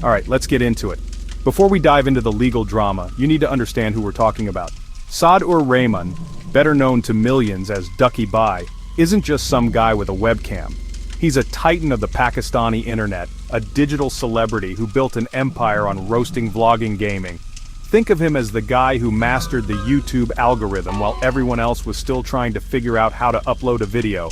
Alright, let's get into it. Before we dive into the legal drama, you need to understand who we're talking about. Saad-ur-Rahman, better known to millions as Ducky, isn't just some guy with a webcam. He's a titan of the Pakistani internet, a digital celebrity who built an empire on roasting vlogging gaming. Think of him as the guy who mastered the YouTube algorithm while everyone else was still trying to figure out how to upload a video.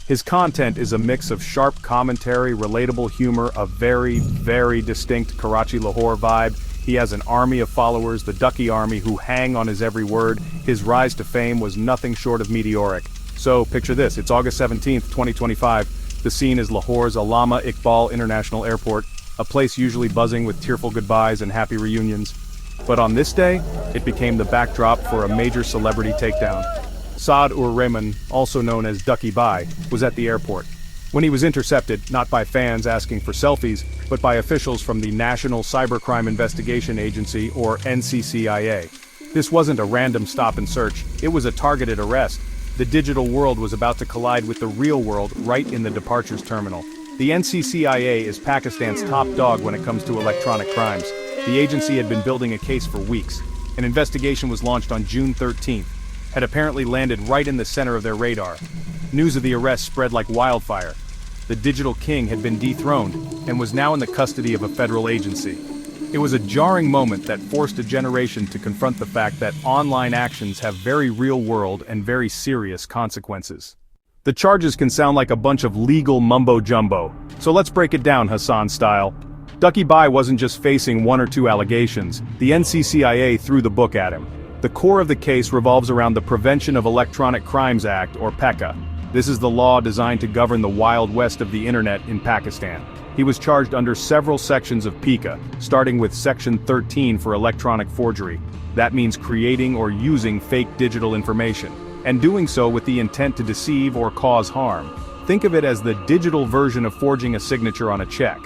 His content is a mix of sharp commentary, relatable humor, a very, very distinct Karachi-Lahore vibe. He has an army of followers, the Ducky army, who hang on his every word. His rise to fame was nothing short of meteoric. So, picture this, it's August 17th, 2025. The scene is Lahore's Allama Iqbal International Airport, a place usually buzzing with tearful goodbyes and happy reunions. But on this day, it became the backdrop for a major celebrity takedown. Saad-ur-Rahman, also known as Ducky, was at the airport. When he was intercepted, not by fans asking for selfies, but by officials from the National Cybercrime Investigation Agency, or NCCIA. This wasn't a random stop and search, it was a targeted arrest. The digital world was about to collide with the real world right in the departures terminal. The NCCIA is Pakistan's top dog when it comes to electronic crimes. The agency had been building a case for weeks. An investigation was launched on June 13th, had apparently landed right in the center of their radar. News of the arrest spread like wildfire. The digital king had been dethroned and was now in the custody of a federal agency. It was a jarring moment that forced a generation to confront the fact that online actions have very real-world and very serious consequences. The charges can sound like a bunch of legal mumbo-jumbo, so let's break it down Hassan style. Ducky wasn't just facing one or two allegations, the NCCIA threw the book at him. The core of the case revolves around the Prevention of Electronic Crimes Act, or PECA. This is the law designed to govern the Wild West of the internet in Pakistan. He was charged under several sections of PECA, starting with Section 13 for electronic forgery. That means creating or using fake digital information, and doing so with the intent to deceive or cause harm. Think of it as the digital version of forging a signature on a check.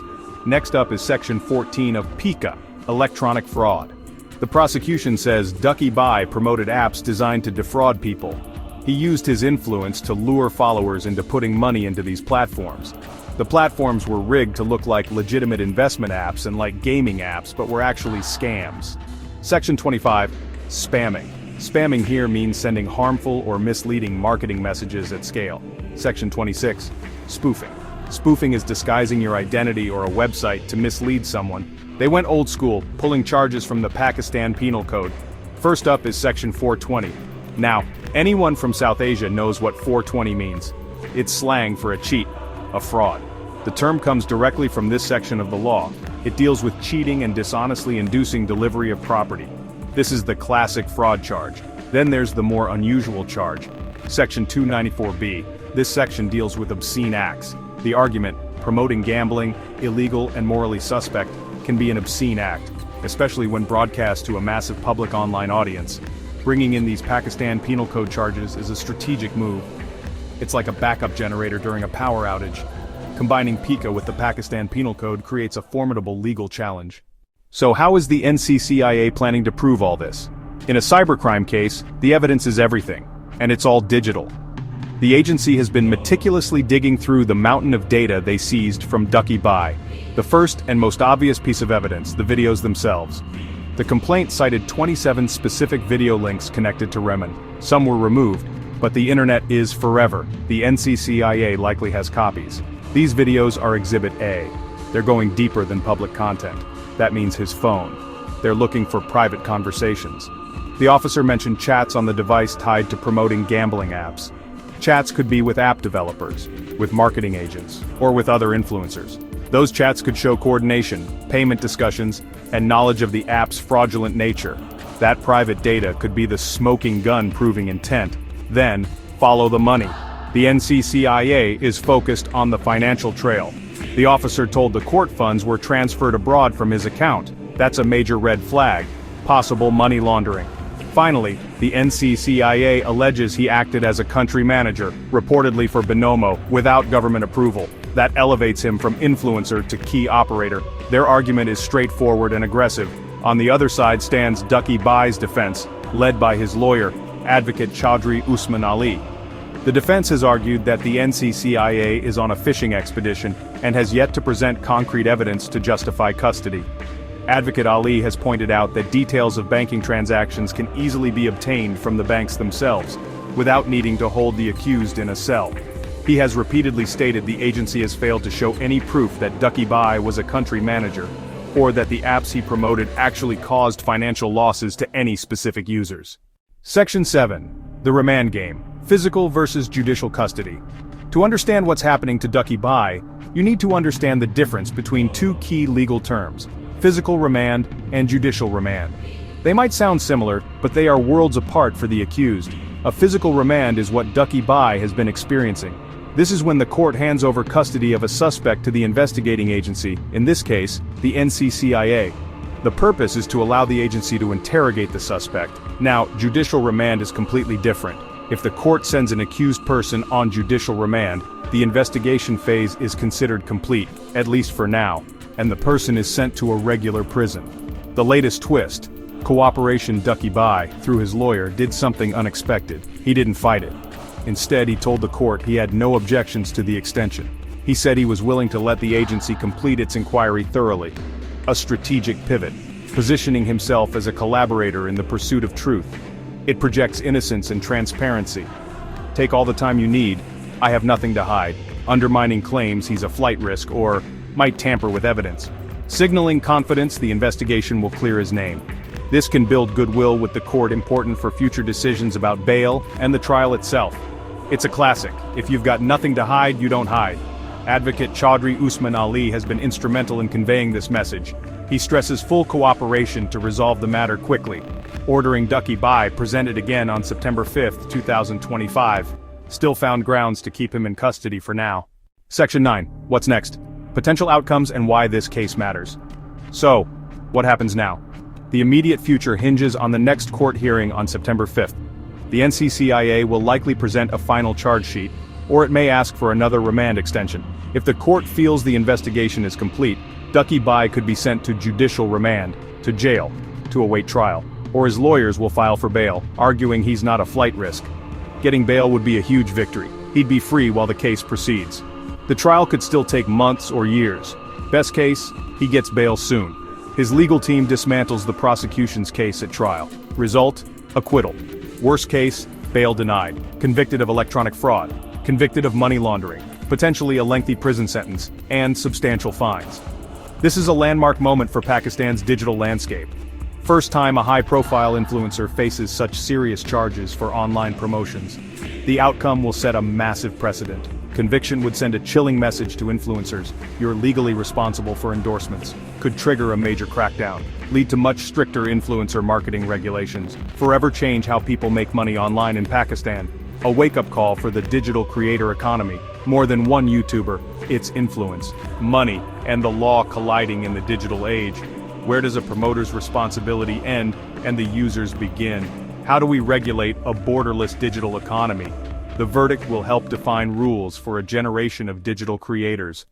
Next up is Section 14 of PECA, electronic fraud. The prosecution says Ducky promoted apps designed to defraud people. He used his influence to lure followers into putting money into these platforms. The platforms were rigged to look like legitimate investment apps and like gaming apps, but were actually scams. Section 25, spamming. Spamming here means sending harmful or misleading marketing messages at scale. Section 26, spoofing. Spoofing is disguising your identity or a website to mislead someone. They went old school, pulling charges from the Pakistan Penal Code. First up is Section 420. Now, anyone from South Asia knows what 420 means. It's slang for a cheat, a fraud. The term comes directly from this section of the law. It deals with cheating and dishonestly inducing delivery of property. This is the classic fraud charge. Then there's the more unusual charge, Section 294B. This section deals with obscene acts. The argument, promoting gambling, illegal and morally suspect, can be an obscene act, especially when broadcast to a massive public online audience. Bringing in these Pakistan Penal Code charges is a strategic move. It's like a backup generator during a power outage. Combining PECA with the Pakistan Penal Code creates a formidable legal challenge. So how is the NCCIA planning to prove all this? In a cybercrime case, the evidence is everything, and it's all digital. The agency has been meticulously digging through the mountain of data they seized from Ducky. The first and most obvious piece of evidence, the videos themselves. The complaint cited 27 specific video links connected to Rahman. Some were removed, but the internet is forever. The NCCIA likely has copies. These videos are Exhibit A. They're going deeper than public content. That means his phone. They're looking for private conversations. The officer mentioned chats on the device tied to promoting gambling apps. Chats could be with app developers, with marketing agents, or with other influencers. Those chats could show coordination, payment discussions, and knowledge of the app's fraudulent nature. That private data could be the smoking gun proving intent. Then, follow the money. The NCCIA is focused on the financial trail. The officer told the court funds were transferred abroad from his account. That's a major red flag. Possible money laundering. Finally, the NCCIA alleges he acted as a country manager, reportedly for Bonomo, without government approval. That elevates him from influencer to key operator. Their argument is straightforward and aggressive. On the other side stands Ducky defense, led by his lawyer, advocate Chaudhry Usman Ali. The defense has argued that the NCCIA is on a fishing expedition and has yet to present concrete evidence to justify custody. Advocate Ali has pointed out that details of banking transactions can easily be obtained from the banks themselves, without needing to hold the accused in a cell. He has repeatedly stated the agency has failed to show any proof that Ducky Bhai was a country manager, or that the apps he promoted actually caused financial losses to any specific users. Section 7. The Remand Game. Physical versus judicial custody. To understand what's happening to Ducky Bhai, you need to understand the difference between two key legal terms: physical remand and judicial remand. They might sound similar, but they are worlds apart for the accused. A physical remand is what Ducky Bhai has been experiencing. This is when the court hands over custody of a suspect to the investigating agency, in this case, the NCCIA. The purpose is to allow the agency to interrogate the suspect. Now, judicial remand is completely different. If the court sends an accused person on judicial remand, the investigation phase is considered complete, at least for now, and the person is sent to a regular prison. The latest twist: Cooperation Ducky Bhai, through his lawyer, did something unexpected. He didn't fight it. Instead, he told the court he had no objections to the extension. He said he was willing to let the agency complete its inquiry thoroughly. A strategic pivot, positioning himself as a collaborator in the pursuit of truth. It projects innocence and transparency. Take all the time you need, I have nothing to hide, undermining claims he's a flight risk or might tamper with evidence. Signaling confidence the investigation will clear his name. This can build goodwill with the court, important for future decisions about bail and the trial itself. It's a classic: if you've got nothing to hide, you don't hide. Advocate Chaudhry Usman Ali has been instrumental in conveying this message. He stresses full cooperation to resolve the matter quickly, ordering Ducky Bhai presented again on September 5, 2025. Still found grounds to keep him in custody for now. Section 9. What's next? Potential outcomes and why this case matters. So, what happens now? The immediate future hinges on the next court hearing on September 5th. The NCCIA will likely present a final charge sheet, or it may ask for another remand extension. If the court feels the investigation is complete, Ducky Bhai could be sent to judicial remand, to jail, to await trial, or his lawyers will file for bail, arguing he's not a flight risk. Getting bail would be a huge victory. He'd be free while the case proceeds. The trial could still take months or years. Best case, he gets bail soon. His legal team dismantles the prosecution's case at trial. Result: acquittal. Worst case, bail denied. Convicted of electronic fraud. Convicted of money laundering. Potentially a lengthy prison sentence, and substantial fines. This is a landmark moment for Pakistan's digital landscape. First time a high-profile influencer faces such serious charges for online promotions. The outcome will set a massive precedent. Conviction would send a chilling message to influencers: you're legally responsible for endorsements. Could trigger a major crackdown, lead to much stricter influencer marketing regulations, forever change how people make money online in Pakistan. A wake-up call for the digital creator economy. More than one YouTuber, its influence, money, and the law colliding in the digital age. Where does a promoter's responsibility end and the user's begin? How do we regulate a borderless digital economy? The verdict will help define rules for a generation of digital creators.